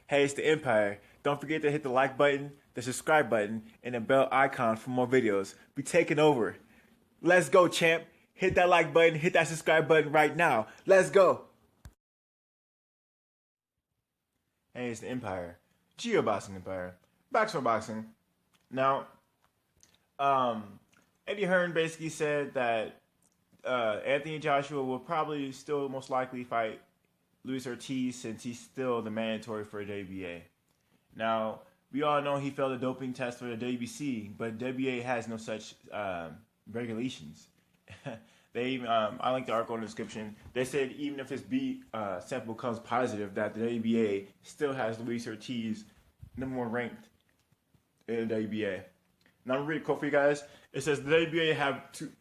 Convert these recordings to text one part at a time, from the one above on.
Hey, it's the Empire. Don't forget to hit the like button, the subscribe button, and the bell icon for more videos. We taking over. Let's go, champ. Hit that like button, hit that subscribe button right now. Let's go. Hey, it's the Empire. Boxing Empire. Back for boxing. Now, Eddie Hearn basically said that Anthony Joshua will probably still most likely fight Luis Ortiz since he's still the mandatory for WBA. Now, we all know he failed a doping test for the WBC, but WBA has no such regulations. I linked the article in the description. They said even if his B sample comes positive, that the WBA still has Luis Ortiz #1 ranked in the WBA. Now I'm gonna read a quote for you guys. It says the WBA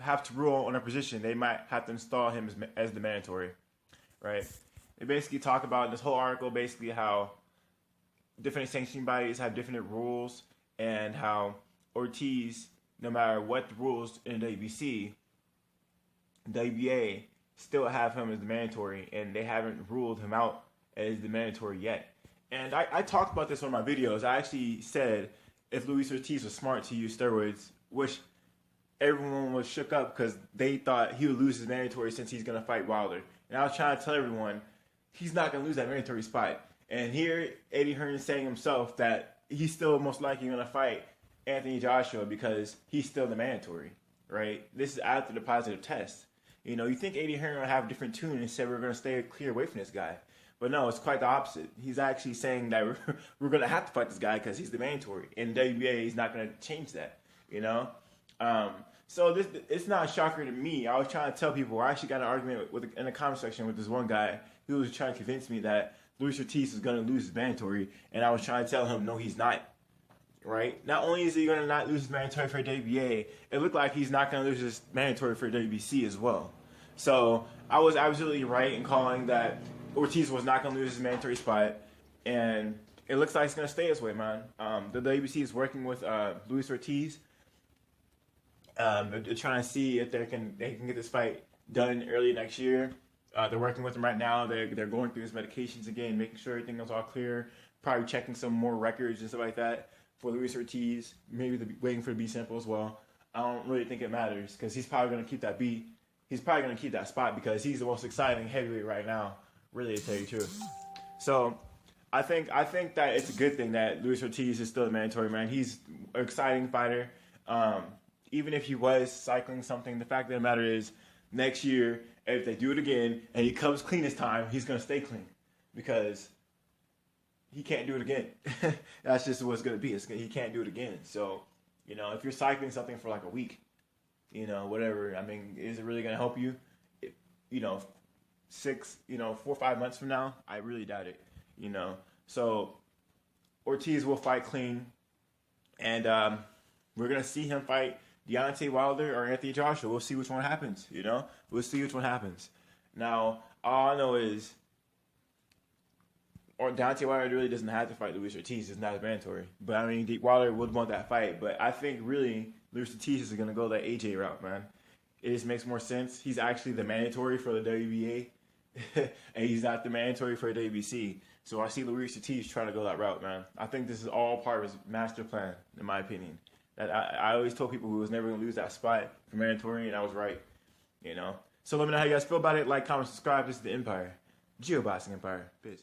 have to rule on a position. They might have to install him as the mandatory, right? They basically talk about in this whole article basically how different sanctioning bodies have different rules and how Ortiz, no matter what the rules in the WBC, WBA still have him as the mandatory, and they haven't ruled him out as the mandatory yet. And I talked about this on my videos. I actually said if Luis Ortiz was smart to use steroids, which everyone was shook up because they thought he would lose his mandatory since he's going to fight Wilder. And I was trying to tell everyone he's not going to lose that mandatory spot. And here Eddie Hearn is saying himself that he's still most likely going to fight Anthony Joshua because he's still the mandatory, right? This is after the positive test. You know, you think Eddie Hearn would have a different tune and said we're going to stay clear away from this guy. But no, it's quite the opposite. He's actually saying that we're going to have to fight this guy because he's the mandatory. And WBA is not going to change that, you know? So it's not a shocker to me. I was trying to tell people. I actually got an argument in the comment section with this one guy who was trying to convince me that Luis Ortiz is going to lose his mandatory. And I was trying to tell him, no, he's not. Right? Not only is he going to not lose his mandatory for WBA, it looked like he's not going to lose his mandatory for WBC as well. So I was absolutely right in calling that Ortiz was not going to lose his mandatory spot, and it looks like it's going to stay this way, man. The WBC is working with Luis Ortiz. They're trying to see if they can get this fight done early next year. They're working with him right now. They're going through his medications again, making sure everything is all clear. Probably checking some more records and stuff like that for Luis Ortiz. Maybe waiting for the B sample as well. I don't really think it matters because he's probably going to keep that B. He's probably going to keep that spot because he's the most exciting heavyweight right now. Really, to tell you the truth. So, I think that it's a good thing that Luis Ortiz is still a mandatory, man. He's an exciting fighter. Even if he was cycling something, the fact of the matter is, next year, if they do it again and he comes clean this time, he's going to stay clean because he can't do it again. That's just what it's going to be. He can't do it again. So, you know, if you're cycling something for like a week, you know, whatever, I mean, is it really going to help you? You know, 4 or 5 months from now, I really doubt it, you know. So Ortiz will fight clean, and we're gonna see him fight Deontay Wilder or Anthony Joshua. We'll see which one happens, you know. We'll see which one happens. Now, all I know is, Deontay Wilder really doesn't have to fight Luis Ortiz. It's not mandatory. But I mean, Wilder would want that fight. But I think really Luis Ortiz is gonna go that AJ route, man. It just makes more sense. He's actually the mandatory for the WBA. And he's not the mandatory for the WBC. So I see Luis Ortiz trying to go that route, man. I think this is all part of his master plan, in my opinion. That I always told people who was never going to lose that spot for mandatory, and I was right, you know. So let me know how you guys feel about it. Like, comment, subscribe. This is the Empire. Boxing Empire. Peace.